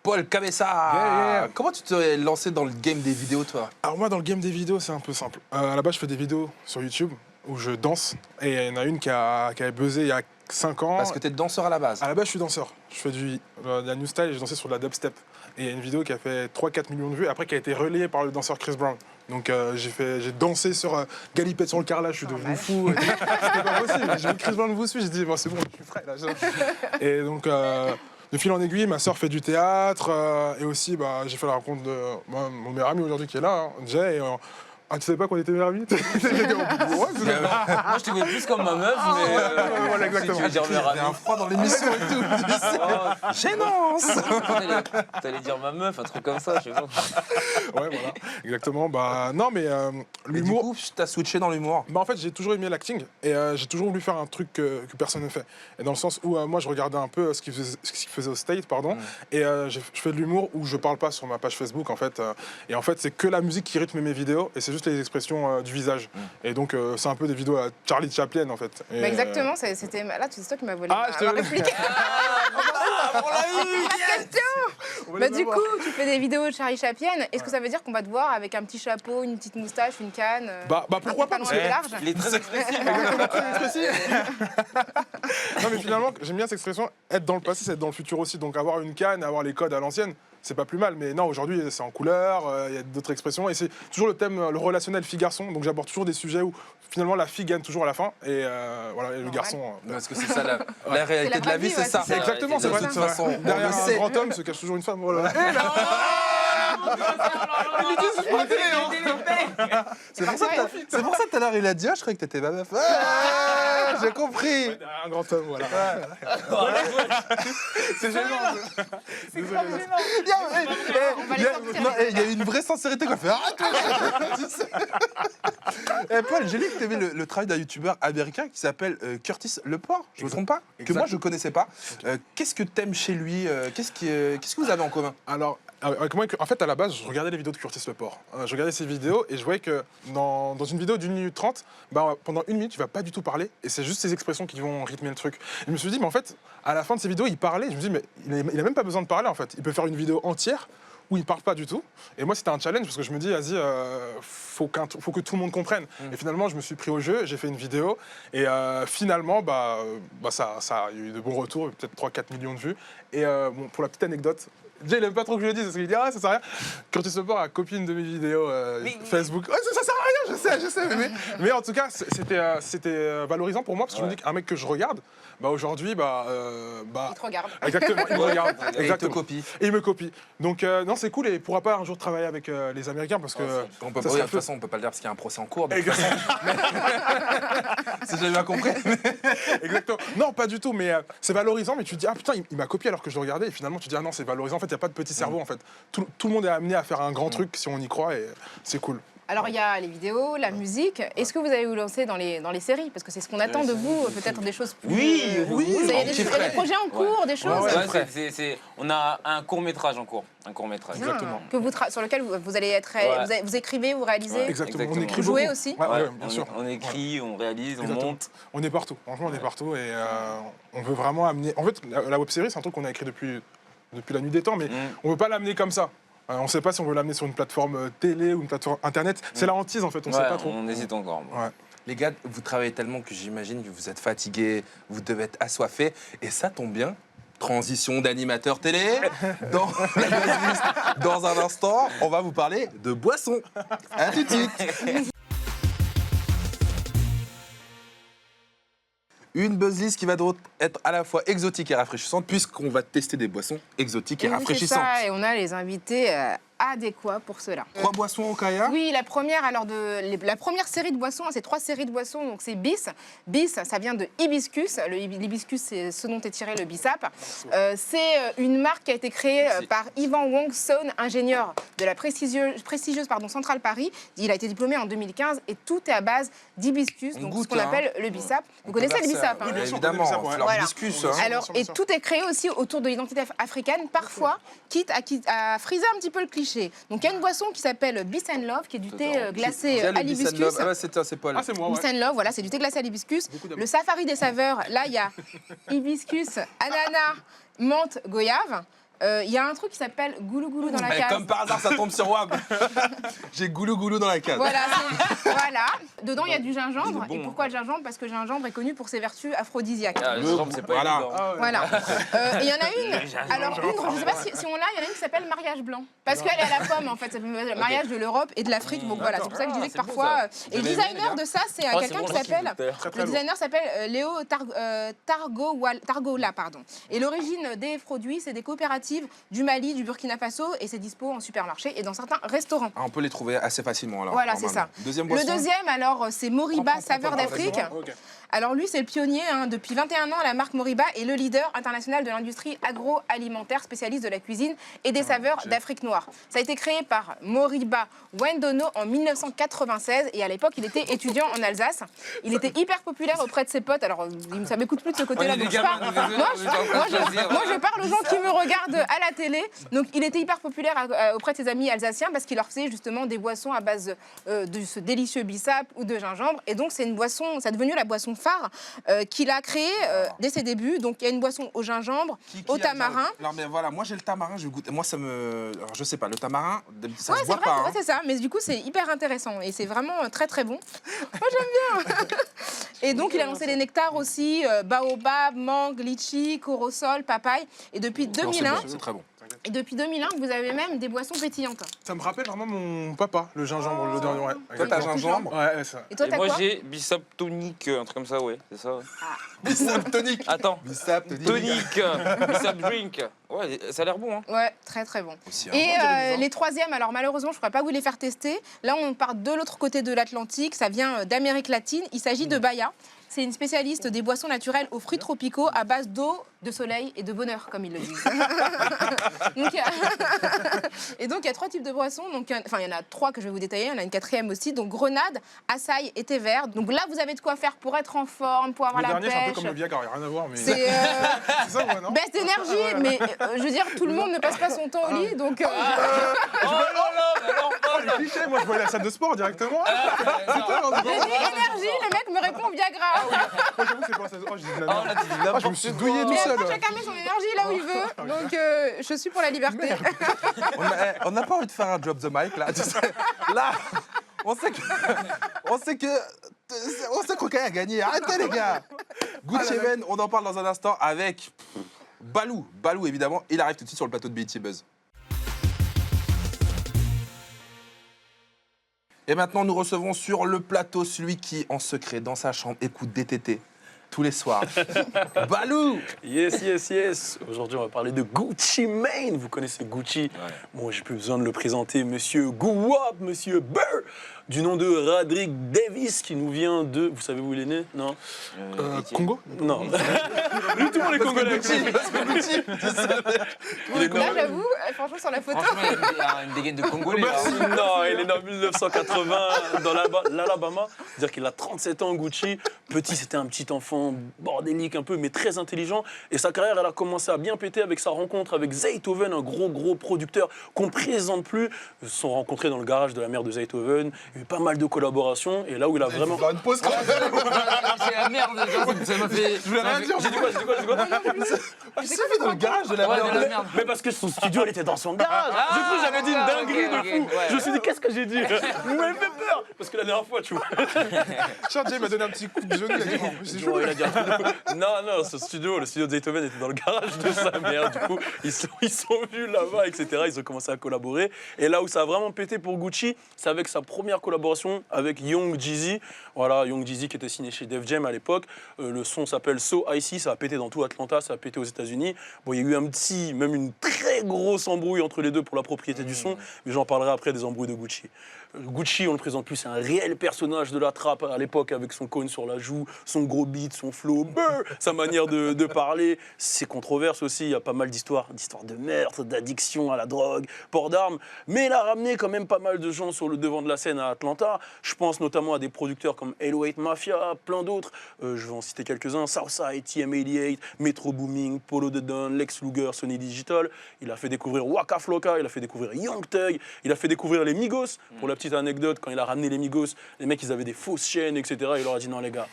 [SPEAKER 1] Paul Cabessa,
[SPEAKER 4] Yeah.
[SPEAKER 1] comment tu t'es lancé dans le game des vidéos, toi?
[SPEAKER 4] Alors moi, dans le game des vidéos, c'est un peu simple. À la base, je fais des vidéos sur YouTube où je danse. Et il y en a une qui a buzzé il y a 5 ans.
[SPEAKER 1] Parce que t'es danseur à la base.
[SPEAKER 4] À la base, je suis danseur. Je fais de la new style et je dansais sur de la dubstep. Et il y a une vidéo qui a fait 3-4 millions de vues, après qui a été relayée par le danseur Chris Brown. Donc j'ai dansé sur Galipette sur le carrelage, je suis devenu fou. C'était pas possible. J'ai vu Chris Brown vous suit, j'ai dit bon, c'est bon, je suis frais là. Et donc de fil en aiguille, ma soeur fait du théâtre et aussi j'ai fait la rencontre de mon meilleur ami aujourd'hui qui est là, hein, Jay. Et, ah, tu savais pas qu'on était meilleurs amis?
[SPEAKER 3] Moi, je te voyais plus comme ma meuf, mais.
[SPEAKER 4] voilà, exactement.
[SPEAKER 3] Si tu veux dire meilleure
[SPEAKER 1] Il y a un
[SPEAKER 3] amie.
[SPEAKER 1] froid dans l'émission et tout.
[SPEAKER 3] Oh,
[SPEAKER 1] Gênance.
[SPEAKER 3] T'allais dire ma meuf, un truc comme ça, je sais pas.
[SPEAKER 4] Ouais, voilà, exactement. Non, mais
[SPEAKER 1] Et du
[SPEAKER 4] l'humour.
[SPEAKER 1] coup, t'as switché dans l'humour.
[SPEAKER 4] En fait, j'ai toujours aimé l'acting et j'ai toujours voulu faire un truc que personne ne fait. Et dans le sens où moi, je regardais un peu ce qu'il faisait au State, et je fais de l'humour où je parle pas sur ma page Facebook, en fait. Et en fait, c'est que la musique qui rythme mes vidéos et c'est juste les expressions du visage. Et donc, c'est un peu des vidéos à Charlie Chaplin, en fait. Et,
[SPEAKER 2] Bah, exactement, c'était là, c'est toi qui m'as volé
[SPEAKER 4] Ah, je te-
[SPEAKER 2] ma réplique. Bah, du coup, tu fais des vidéos de Charlie Chaplin. Est-ce que ça veut dire qu'on va te voir avec un petit chapeau, une petite moustache, une canne
[SPEAKER 4] pourquoi pas,
[SPEAKER 2] un
[SPEAKER 4] parce
[SPEAKER 2] pantalon
[SPEAKER 4] que-
[SPEAKER 2] un peu large?
[SPEAKER 3] Il est très expressif.
[SPEAKER 4] Non, mais finalement, j'aime bien cette expression, être dans le passé, c'est être dans le futur aussi. Donc, avoir une canne, avoir les codes à l'ancienne, c'est pas plus mal. Mais non, aujourd'hui, c'est en couleur, il y a d'autres expressions. Et c'est toujours le thème, le relationnel fille-garçon. Donc, j'aborde toujours des sujets où finalement la fille gagne toujours à la fin. Et voilà, et le garçon.
[SPEAKER 1] Parce que c'est ça, la réalité de la vie, c'est ça.
[SPEAKER 4] C'est exactement, c'est
[SPEAKER 1] De
[SPEAKER 4] vrai.
[SPEAKER 1] toute
[SPEAKER 4] c'est vrai.
[SPEAKER 1] façon, on
[SPEAKER 4] Derrière
[SPEAKER 1] le
[SPEAKER 4] un
[SPEAKER 1] sait.
[SPEAKER 4] grand homme se cache toujours une femme. Voilà.
[SPEAKER 1] C'est pour ça que tout à l'heure il a dit, ah, je croyais que t'étais ma meuf. Ah, j'ai compris.
[SPEAKER 4] Un grand homme, voilà. C'est gênant.
[SPEAKER 2] C'est grave gênant. On va les sortir.
[SPEAKER 1] Il y a une vraie sincérité qu'on fait. Arrête. Paul, j'ai lu que tu aimais le travail d'un youtubeur américain qui s'appelle Curtis Lepore, je ne me trompe pas, que moi je ne connaissais pas. Qu'est-ce que tu aimes chez lui? Qu'est-ce que vous avez en commun?
[SPEAKER 4] Alors, avec moi, en fait, à la base, je regardais les vidéos de Curtis Lepore. Je regardais ses vidéos et je voyais que dans une vidéo d'1 minute 30, bah, pendant 1 minute, il va pas du tout parler et c'est juste ses expressions qui vont rythmer le truc. Et je me suis dit, mais en fait, à la fin de ses vidéos, il parlait. Je me suis dit, mais il a même pas besoin de parler en fait. Il peut faire une vidéo entière où il parle pas du tout. Et moi, c'était un challenge parce que je me dis, vas-y, faut que tout le monde comprenne. Et finalement, je me suis pris au jeu, j'ai fait une vidéo et finalement, ça a eu de bons retours, peut-être 3-4 millions de vues. Et bon, pour la petite anecdote, Jay, il aime pas trop que je le dise parce qu'il dit ah ça sert à rien. Curtis Lepore a copié une de mes vidéos Facebook. Ouais, ça sert à rien, je sais. Mais en tout cas, c'était valorisant pour moi parce que je me dis qu'un mec que je regarde, aujourd'hui,
[SPEAKER 2] Il te regarde.
[SPEAKER 4] Exactement, il me regarde.
[SPEAKER 1] Et il te
[SPEAKER 4] Exactement.
[SPEAKER 1] copie.
[SPEAKER 4] Et il me copie. Donc non, c'est cool et il pourra pas un jour travailler avec les Américains parce que
[SPEAKER 1] On peut,
[SPEAKER 4] ça
[SPEAKER 1] de
[SPEAKER 4] serait
[SPEAKER 1] toute
[SPEAKER 4] feu.
[SPEAKER 1] façon, on peut pas le dire parce qu'il y a un procès en cours. Donc
[SPEAKER 4] Exactement.
[SPEAKER 1] si j'avais bien compris.
[SPEAKER 4] Exactement. Non, pas du tout, mais c'est valorisant, mais tu te dis, ah putain, il m'a copié alors que je le regardais, et finalement tu te dis, ah non, c'est valorisant, en fait, il n'y a pas de petit cerveau, en fait. Tout le monde est amené à faire un grand truc si on y croit, et c'est cool.
[SPEAKER 2] Alors, il y a les vidéos, la musique. Est-ce que vous allez vous lancer dans les séries? Parce que c'est ce qu'on attend de vous, peut-être des choses plus...
[SPEAKER 3] Oui,
[SPEAKER 2] Vous avez
[SPEAKER 1] on
[SPEAKER 2] il y a
[SPEAKER 1] petit
[SPEAKER 2] des
[SPEAKER 1] frère.
[SPEAKER 2] projets en cours, des choses
[SPEAKER 3] Ouais, on a un court-métrage en cours. Un court-métrage.
[SPEAKER 2] Bien. Que sur lequel vous allez être...
[SPEAKER 3] Ouais.
[SPEAKER 2] Vous écrivez, vous réalisez
[SPEAKER 4] Exactement.
[SPEAKER 3] exactement.
[SPEAKER 4] On écrit
[SPEAKER 2] Vous jouez
[SPEAKER 4] beaucoup.
[SPEAKER 2] aussi
[SPEAKER 4] Ouais,
[SPEAKER 3] Ouais,
[SPEAKER 4] bien sûr.
[SPEAKER 3] on écrit, on réalise, on
[SPEAKER 4] Exactement.
[SPEAKER 3] monte.
[SPEAKER 4] On est partout, franchement, on est partout, et on veut vraiment amener. En fait, la web-série, c'est un truc qu'on a écrit depuis la nuit des temps, mais on veut pas l'amener comme ça. On ne sait pas si on veut l'amener sur une plateforme télé ou une plateforme internet. C'est la hantise en fait, on ne sait pas trop.
[SPEAKER 3] On hésite encore.
[SPEAKER 4] Ouais.
[SPEAKER 1] Les gars, vous travaillez tellement que j'imagine que vous êtes fatigués, vous devez être assoiffés. Et ça tombe bien. Transition d'animateur télé. Dans la buzzlist, dans un instant, on va vous parler de boissons. À tout de suite. Une buzzlist qui va donc être à la fois exotique et rafraîchissante, puisqu'on va tester des boissons exotiques et
[SPEAKER 2] Oui, c'est
[SPEAKER 1] rafraîchissantes.
[SPEAKER 2] ça, et on a les invités adéquats pour cela.
[SPEAKER 1] 3 boissons au Kaya.
[SPEAKER 2] Oui, la première série de boissons, c'est 3 séries de boissons, donc c'est Bis. Bis, ça vient de hibiscus. L'hibiscus, c'est ce dont est tiré le bissap. C'est une marque qui a été créée par Ivan Wong Son, ingénieur de la prestigieuse Centrale Paris. Il a été diplômé en 2015 et tout est à base d'hibiscus, donc ce qu'on appelle le bissap. Vous connaissez le bissap, hein?
[SPEAKER 4] Oui, bien sûr,
[SPEAKER 1] Évidemment,
[SPEAKER 4] on connaît le bissap, ouais.
[SPEAKER 1] leur
[SPEAKER 2] Voilà.
[SPEAKER 1] hibiscus. Hein.
[SPEAKER 2] Alors,
[SPEAKER 4] sûr,
[SPEAKER 2] et
[SPEAKER 4] bien sûr.
[SPEAKER 2] tout est créé aussi autour de l'identité africaine, parfois, quitte à friser un petit peu le cliché. Donc, il y a une boisson qui s'appelle Bis and Love, qui est du thé glacé
[SPEAKER 1] Quel
[SPEAKER 2] à
[SPEAKER 1] est Bis and
[SPEAKER 2] l'hibiscus.
[SPEAKER 1] Love? Ah ouais, c'est Paul.
[SPEAKER 4] Ah, c'est moi,
[SPEAKER 2] Bis
[SPEAKER 4] ouais.
[SPEAKER 2] and Love, voilà, c'est du thé glacé à l'hibiscus.
[SPEAKER 4] Beaucoup d'amour.
[SPEAKER 2] Le safari des saveurs, là, il y a hibiscus, ananas, menthe, goyave. Il y a un truc qui s'appelle goulou goulou dans la
[SPEAKER 1] Eh,
[SPEAKER 2] case.
[SPEAKER 1] comme par hasard, ça tombe sur Wab. J'ai goulou goulou dans la case.
[SPEAKER 2] Voilà, voilà. Dedans, il y a du gingembre.
[SPEAKER 3] Il est
[SPEAKER 2] Et
[SPEAKER 3] bon,
[SPEAKER 2] pourquoi le gingembre? Parce que le gingembre est connu pour ses vertus aphrodisiaques.
[SPEAKER 3] Ah, le gingembre, c'est pas
[SPEAKER 1] Voilà.
[SPEAKER 3] évident.
[SPEAKER 4] Ah, ouais.
[SPEAKER 2] Voilà. Et il y en a une. Alors, je ne sais pas si on l'a, il y en a une qui s'appelle mariage blanc. Parce qu'elle est à la pomme, en fait. Ça fait le mariage de l'Europe et de l'Afrique. Donc voilà, c'est pour ça que je disais que
[SPEAKER 3] c'est bon,
[SPEAKER 2] parfois.
[SPEAKER 3] ça.
[SPEAKER 2] Et le
[SPEAKER 3] J'avais aimé, les
[SPEAKER 2] designer
[SPEAKER 3] gars.
[SPEAKER 2] de ça, c'est
[SPEAKER 3] Ah, c'est
[SPEAKER 2] quelqu'un
[SPEAKER 3] bon,
[SPEAKER 2] qui
[SPEAKER 3] je
[SPEAKER 2] s'appelle.
[SPEAKER 3] kiffe.
[SPEAKER 4] Très, très
[SPEAKER 2] Le
[SPEAKER 4] lourd.
[SPEAKER 2] designer s'appelle Léo Targola, pardon. Et l'origine des produits, c'est des coopératives du Mali, du Burkina Faso, et c'est dispo en supermarché et dans certains restaurants.
[SPEAKER 1] Ah, on peut les trouver assez facilement alors.
[SPEAKER 2] Voilà, c'est ça.
[SPEAKER 1] Deuxième
[SPEAKER 2] Le
[SPEAKER 1] boisson.
[SPEAKER 2] deuxième, alors, c'est Moriba, saveur d'Afrique.
[SPEAKER 4] Ok.
[SPEAKER 2] Alors lui, c'est le pionnier. Depuis 21 ans, la marque Moriba est le leader international de l'industrie agroalimentaire, spécialiste de la cuisine et des saveurs d'Afrique noire. Ça a été créé par Moriba Wendono en 1996 et à l'époque, il était étudiant en Alsace. Il était hyper populaire auprès de ses potes. Alors, ça m'écoute plus de ce côté-là.
[SPEAKER 3] On est
[SPEAKER 2] donc
[SPEAKER 3] des
[SPEAKER 2] je
[SPEAKER 3] gamins,
[SPEAKER 2] parle-
[SPEAKER 3] nous, désolé,
[SPEAKER 2] Moi,
[SPEAKER 3] on est en train de choisir.
[SPEAKER 2] moi, je parle aux gens qui me regardent à la télé. Donc, il était hyper populaire auprès de ses amis alsaciens parce qu'il leur faisait justement des boissons à base de ce délicieux bissap ou de gingembre. Et donc, c'est une boisson, ça est devenu la boisson phare qu'il a créée dès ses débuts. Donc, il y a une boisson au gingembre, au tamarin.
[SPEAKER 1] Alors, mais voilà, moi j'ai le tamarin, je goûte. Moi, ça me. Alors, je sais pas, le tamarin, ça
[SPEAKER 2] Ouais,
[SPEAKER 1] se
[SPEAKER 2] c'est
[SPEAKER 1] voit
[SPEAKER 2] vrai,
[SPEAKER 1] pas.
[SPEAKER 2] ouais,
[SPEAKER 1] Hein.
[SPEAKER 2] c'est ça. Mais du coup, c'est hyper intéressant et c'est vraiment très très bon. Moi, j'aime bien. Et donc, il a lancé des nectars aussi, baobab, mangue, litchi, corosol, papaye. Et depuis
[SPEAKER 1] Non, c'est
[SPEAKER 2] 2001,
[SPEAKER 1] bon, c'est très bon.
[SPEAKER 2] vous avez même des boissons pétillantes.
[SPEAKER 4] Ça me rappelle vraiment mon papa, le gingembre, l'odeur. Ouais.
[SPEAKER 1] Toi, t'as
[SPEAKER 4] Exactement.
[SPEAKER 1] gingembre.
[SPEAKER 4] Ouais, ça.
[SPEAKER 2] Et toi,
[SPEAKER 3] Et
[SPEAKER 2] t'as
[SPEAKER 3] moi,
[SPEAKER 2] quoi?
[SPEAKER 3] j'ai bissap tonique, un truc comme ça, ouais, c'est ça.
[SPEAKER 1] Bissap tonique.
[SPEAKER 3] Attends,
[SPEAKER 1] Bissap tonique.
[SPEAKER 3] tonique, bissap drink. Ouais, ça a l'air bon, hein.
[SPEAKER 2] Ouais, très très bon.
[SPEAKER 1] Aussi, hein.
[SPEAKER 2] Et les troisièmes, alors malheureusement, je ne pourrais pas vous les faire tester. Là, on part de l'autre côté de l'Atlantique. Ça vient d'Amérique latine. Il s'agit de Baya. c'est une spécialiste des boissons naturelles aux fruits tropicaux à base d'eau, de soleil et de bonheur, comme ils le disent. Et donc, il y a 3 types de boissons. Enfin, il y en a 3 que je vais vous détailler. Il y en a une 4e aussi. Donc, grenade, açaï et thé vert. Donc là, vous avez de quoi faire pour être en forme, pour avoir
[SPEAKER 4] Le
[SPEAKER 2] la
[SPEAKER 4] dernier, c'est un peu
[SPEAKER 2] pêche.
[SPEAKER 4] comme le Viagra, il n'y a rien à voir, mais.
[SPEAKER 2] C'est
[SPEAKER 4] C'est ça, ouais, non?
[SPEAKER 2] baisse d'énergie, mais je veux dire, tout le monde ne passe pas son temps au lit. Donc,
[SPEAKER 4] Le cliché, moi je voyais la salle de sport directement.
[SPEAKER 2] j'ai dit énergie, le mec me répond Viagra.
[SPEAKER 4] Moi j'avoue, c'est pas ça. Oh, je dis de la merde. Je me suis douillé tout
[SPEAKER 2] Mais
[SPEAKER 4] seul.
[SPEAKER 2] après, chacun met son énergie là où il veut. Donc, je suis pour la liberté.
[SPEAKER 1] On n'a pas envie de faire un drop the mic là. Tu sais, là, on sait qu'on a gagné. Arrêtez les gars. Gucci Mane, on en parle dans un instant avec Balou. Balou évidemment, il arrive tout de suite sur le plateau de BET Buzz. Et maintenant, nous recevons sur le plateau celui qui, en secret, dans sa chambre, écoute DTT tous les soirs. Balou.
[SPEAKER 10] Yes, yes, yes. Aujourd'hui, on va parler de Gucci Mane. Vous connaissez Gucci. Bon, j'ai plus besoin de le présenter. Monsieur Guwap, Monsieur Burr, du nom de Radrick Davis, qui nous vient de... Vous savez où il est né? Non.
[SPEAKER 4] Congo?
[SPEAKER 10] Non. Lui, tout le monde est congolais.
[SPEAKER 2] Là, j'avoue, franchement, sur la photo.
[SPEAKER 3] Franchement, il y a une dégaine de Congolais. là.
[SPEAKER 10] Non, il est né en 1980 dans l'Alabama. C'est-à-dire qu'il a 37 ans, Gucci. Petit, c'était un petit enfant bordélique un peu, mais très intelligent. Et sa carrière, elle a commencé à bien péter avec sa rencontre avec Zaytoven, un gros producteur qu'on ne présente plus. Ils se sont rencontrés dans le garage de la mère de Zaytoven. Il y a eu pas mal de collaborations. Et là où il a vraiment...
[SPEAKER 1] Une pause quand même.
[SPEAKER 3] C'est la merde, ça m'a fait.
[SPEAKER 1] Je voulais rien dire.
[SPEAKER 10] J'ai dit quoi
[SPEAKER 1] Il s'est fait dans le garage de la
[SPEAKER 3] Ouais, de la
[SPEAKER 1] merde.
[SPEAKER 3] merde.
[SPEAKER 10] Mais parce que son studio, elle était dans son garage. Du coup, j'avais dit une dinguerie de fou. Je me suis dit, qu'est-ce que j'ai dit? Vous m'avez fait peur. Parce que la dernière fois, tu vois...
[SPEAKER 4] Charles m'a donné un petit coup de genou, il a dit oh, c'est chaud.
[SPEAKER 10] Il a dit un truc de fou. Non, ce studio, le studio de Zaytoven était dans le garage de sa mère. Du coup, ils sont vus là-bas, etc. Ils ont commencé à collaborer. Et là où ça a vraiment pété pour Gucci, c'est avec sa première collaboration avec Young Jeezy. Voilà, Young Jeezy qui était signé chez Def Jam à l'époque. Le son s'appelle So Icy, ça a pété dans tout Atlanta, ça a pété aux États-Unis. Bon, il y a eu même une très grosse embrouille entre les deux pour la propriété du son, mais j'en parlerai après des embrouilles de Gucci. Gucci, on le présente plus, c'est un réel personnage de la trappe à l'époque avec son cône sur la joue, son gros beat, son flow, sa manière de parler, ses controverses aussi, il y a pas mal d'histoires de meurtre, d'addiction à la drogue, port d'armes, mais il a ramené quand même pas mal de gens sur le devant de la scène à Atlanta. Je pense notamment à des producteurs comme 808 Mafia, plein d'autres, je vais en citer quelques-uns, Southside, TM88, Metro Booming, Polo the Don, Lex Luger, Sony Digital. Il a fait découvrir Waka Flocka, il a fait découvrir Young Thug, il a fait découvrir les Migos. Pour la petite anecdote, quand il a ramené les Migos, les mecs ils avaient des fausses chaînes, etc. Il leur a dit non les gars,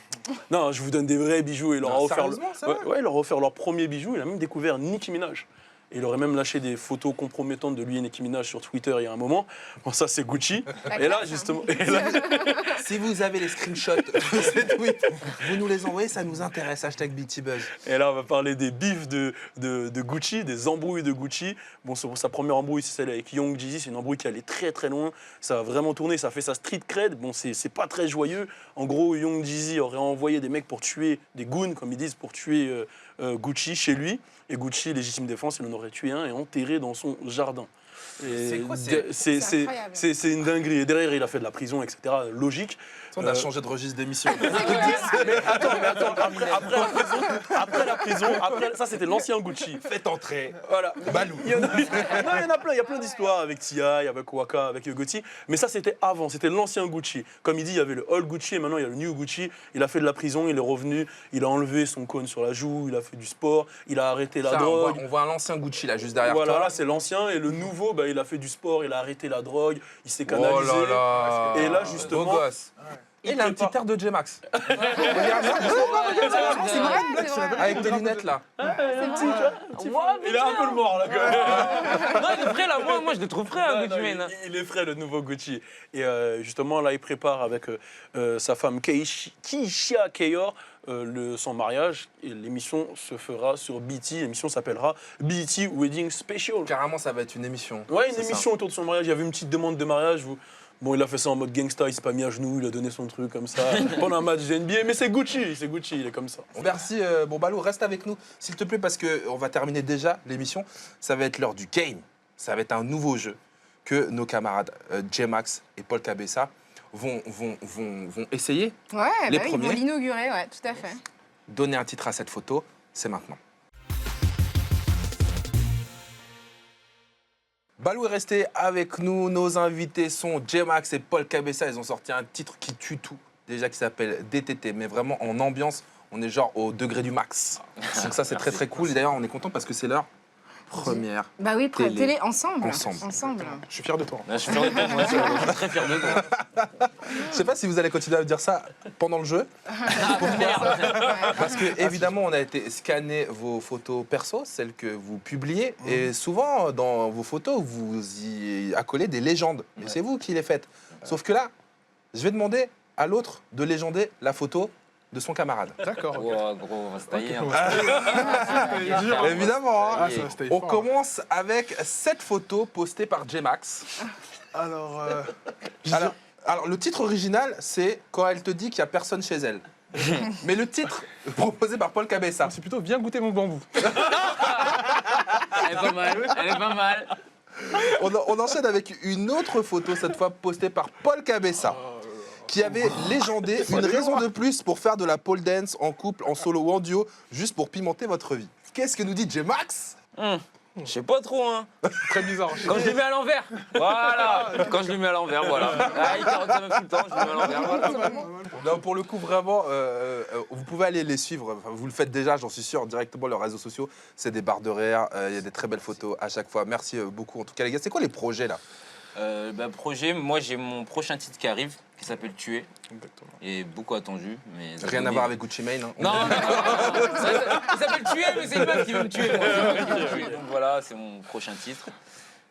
[SPEAKER 10] non je vous donne des vrais bijoux. Il leur a offert, il leur a offert leur premier bijou. Il a même découvert Nicki Minaj. Et il aurait même lâché des photos compromettantes de lui et Nicki Minaj sur Twitter il y a un moment. Bon, ça, c'est Gucci. Et là, justement...
[SPEAKER 1] Si vous avez les screenshots de ces tweets, vous nous les envoyez, ça nous intéresse. Hashtag BET Buzz.
[SPEAKER 10] Et là, on va parler des bifs de Gucci, des embrouilles de Gucci. Bon, sa première embrouille, c'est celle avec Young Jeezy. C'est une embrouille qui allait très, très loin. Ça a vraiment tourné, ça a fait sa street cred. Bon, c'est pas très joyeux. En gros, Young Jeezy aurait envoyé des mecs pour tuer, des goons, comme ils disent, pour tuer Gucci chez lui. Et Gucci, légitime défense, il en aurait tué un et enterré dans son jardin.
[SPEAKER 1] C'est quoi,
[SPEAKER 10] c'est une dinguerie. Et derrière, il a fait de la prison, etc. Logique.
[SPEAKER 1] On a changé de registre d'émission.
[SPEAKER 10] Mais attends, après la prison, ça c'était l'ancien Gucci.
[SPEAKER 1] Faites entrer.
[SPEAKER 10] Voilà.
[SPEAKER 1] Balou.
[SPEAKER 10] Il y en a plein, il y a plein d'histoires avec T.I., avec Waka, avec Gotti. Mais ça c'était avant, c'était l'ancien Gucci. Comme il dit, il y avait le old Gucci et maintenant il y a le new Gucci. Il a fait de la prison, il est revenu, il a enlevé son cône sur la joue, il a fait du sport, il a arrêté la drogue.
[SPEAKER 1] On voit l'ancien Gucci là, juste derrière
[SPEAKER 10] voilà,
[SPEAKER 1] toi.
[SPEAKER 10] Voilà, c'est l'ancien. Et le nouveau, bah, il a fait du sport, il a arrêté la drogue, il s'est canalisé.
[SPEAKER 1] Oh là là.
[SPEAKER 10] Et là justement...
[SPEAKER 1] Beau gosse. Il a un petit air de J-Max. Regarde ça. Avec tes lunettes là.
[SPEAKER 10] Il est un peu le mort là quand même.
[SPEAKER 3] Non, il est frais là, moi je le trouve frais, hein, Gucci Mane.
[SPEAKER 10] Il est frais le nouveau Gucci. Et justement là il prépare avec sa femme Keisha Kayor son mariage. Et l'émission se fera sur BET. L'émission s'appellera BET Wedding Special.
[SPEAKER 1] Carrément ça va être une émission.
[SPEAKER 10] Ouais, une émission autour de son mariage. Il y avait une petite demande de mariage. Bon, il a fait ça en mode gangsta, il s'est pas mis à genoux, il a donné son truc comme ça pendant un match de NBA, mais c'est Gucci, il est comme ça.
[SPEAKER 1] Merci, bon Balou, reste avec nous, s'il te plaît, parce qu'on va terminer déjà l'émission. Ça va être l'heure du game. Ça va être un nouveau jeu que nos camarades J-Max et Paul Cabessa vont essayer.
[SPEAKER 2] Ouais,
[SPEAKER 1] Les
[SPEAKER 2] bah oui, ils
[SPEAKER 1] premiers.
[SPEAKER 2] vont l'inaugurer, ouais, tout à fait.
[SPEAKER 1] Donner un titre à cette photo, c'est maintenant. Balou est resté avec nous. Nos invités sont J-Max et Paul Cabessa. Ils ont sorti un titre qui tue tout, déjà qui s'appelle DTT, mais vraiment en ambiance, on est genre au degré du max. Donc ça, c'est très très cool. Et d'ailleurs, on est content parce que c'est leur première.
[SPEAKER 2] Bah oui,
[SPEAKER 1] Télé.
[SPEAKER 2] télé ensemble.
[SPEAKER 1] Ensemble.
[SPEAKER 4] Je suis fier de toi.
[SPEAKER 3] Là, je suis fier de toi, moi, je suis très fier de toi.
[SPEAKER 1] Je sais pas si vous allez continuer à me dire ça pendant le jeu. Parce que évidemment, on a été scanner vos photos perso, celles que vous publiez, et souvent dans vos photos, vous y accolez des légendes. Et c'est vous qui les faites. Sauf que là, je vais demander à l'autre de légender la photo de son camarade.
[SPEAKER 4] D'accord. ok.
[SPEAKER 3] Wow, gros, on va se tailler. hein.
[SPEAKER 1] Évidemment. hein.
[SPEAKER 4] Ah, ça, c'était
[SPEAKER 1] On
[SPEAKER 4] fort.
[SPEAKER 1] commence avec cette photo postée par J-Max.
[SPEAKER 4] Alors,
[SPEAKER 1] Alors, le titre original, c'est Quand elle te dit qu'il n'y a personne chez elle. Mais le titre proposé par Paul Cabessa.
[SPEAKER 4] c'est plutôt viens goûter mon bambou.
[SPEAKER 3] Elle est pas mal, elle est pas mal.
[SPEAKER 1] On enchaîne avec une autre photo, cette fois postée par Paul Cabessa, qui avait légendé une raison de plus pour faire de la pole dance en couple, en solo ou en duo, juste pour pimenter votre vie. Qu'est-ce que nous dit J-Max?
[SPEAKER 3] Je sais pas trop, hein.
[SPEAKER 4] Très bizarre.
[SPEAKER 3] Quand je le mets à l'envers. Voilà. Quand je le mets à l'envers, voilà. Ah, il carotte ça même tout le temps, je le mets à l'envers. Voilà.
[SPEAKER 1] Non, pour le coup, vraiment, vous pouvez aller les suivre. Enfin, vous le faites déjà, j'en suis sûr, directement leurs réseaux sociaux. C'est des barres de rire, il y a des très belles photos à chaque fois. Merci beaucoup. En tout cas, les gars, c'est quoi les projets là?
[SPEAKER 3] Projet, moi j'ai mon prochain titre qui arrive, qui s'appelle Tuer.
[SPEAKER 4] Exactement.
[SPEAKER 3] Et beaucoup attendu. Mais
[SPEAKER 1] Rien à voir avec Gucci Mane. Hein.
[SPEAKER 3] Non, il s'appelle Tuer, mais c'est une meuf qui veut me tuer. Moi. Donc voilà, c'est mon prochain titre.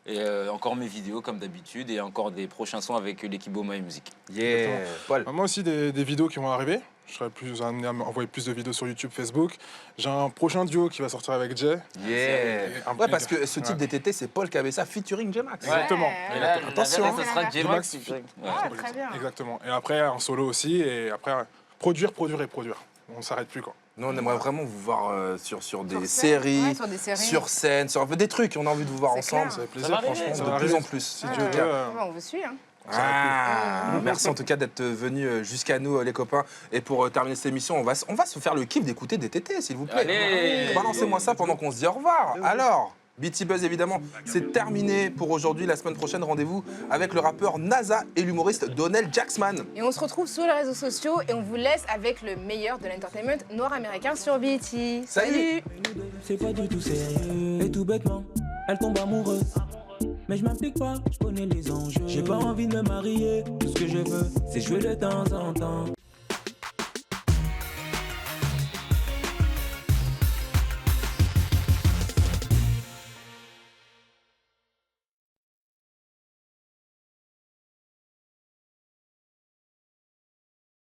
[SPEAKER 3] Et encore mes vidéos comme d'habitude et encore des prochains sons avec l'équipe Boma et Musique.
[SPEAKER 1] Yeah, Paul.
[SPEAKER 4] Moi aussi, des vidéos qui vont arriver. Je serai plus amené à envoyer plus de vidéos sur YouTube, Facebook. J'ai un prochain duo qui va sortir avec Jay.
[SPEAKER 1] Yeah.
[SPEAKER 4] un-
[SPEAKER 1] Ouais, parce que ce titre DTT, c'est Paul Cabessa featuring J-Max.
[SPEAKER 4] Exactement.
[SPEAKER 3] Et là,
[SPEAKER 1] Attention,
[SPEAKER 3] la dernière, ça sera
[SPEAKER 4] J-Max.
[SPEAKER 3] J-Max. Ouais.
[SPEAKER 2] Ah, très bien.
[SPEAKER 4] Exactement. Et après, en solo aussi. Et après, produire. On ne s'arrête plus, quoi.
[SPEAKER 1] Nous, on aimerait vraiment vous voir sur des
[SPEAKER 2] Sur scène.
[SPEAKER 1] séries,
[SPEAKER 2] Ouais, sur des séries.
[SPEAKER 1] sur scène, sur des trucs. On a envie de vous voir
[SPEAKER 2] C'est
[SPEAKER 1] ensemble.
[SPEAKER 2] clair.
[SPEAKER 4] Ça fait
[SPEAKER 3] Ça
[SPEAKER 4] plaisir,
[SPEAKER 3] va
[SPEAKER 4] franchement.
[SPEAKER 3] arriver,
[SPEAKER 4] Ça
[SPEAKER 1] de
[SPEAKER 4] va
[SPEAKER 1] plus
[SPEAKER 4] arriver.
[SPEAKER 1] en plus.
[SPEAKER 4] Si
[SPEAKER 2] Ouais,
[SPEAKER 4] Dieu
[SPEAKER 2] ouais.
[SPEAKER 4] veut.
[SPEAKER 2] Ouais, on vous suit. Hein.
[SPEAKER 1] Merci en tout cas d'être venus jusqu'à nous, les copains. Et pour terminer cette émission, on va se faire le kiff d'écouter des TT, s'il vous plaît.
[SPEAKER 3] Allez.
[SPEAKER 1] Balancez-moi ça pendant qu'on se dit au revoir. Alors, BT Buzz, évidemment, c'est terminé pour aujourd'hui. La semaine prochaine, rendez-vous avec le rappeur NASA et l'humoriste Donnell Jacksman.
[SPEAKER 2] Et on se retrouve sur les réseaux sociaux et on vous laisse avec le meilleur de l'entertainment noir américain sur BET.
[SPEAKER 1] Salut.
[SPEAKER 5] C'est pas du tout sérieux. Et tout bêtement, elle tombe amoureuse. Mais je m'implique pas, je connais les enjeux. J'ai pas envie de me marier, tout ce que je veux, c'est jouer de temps en temps.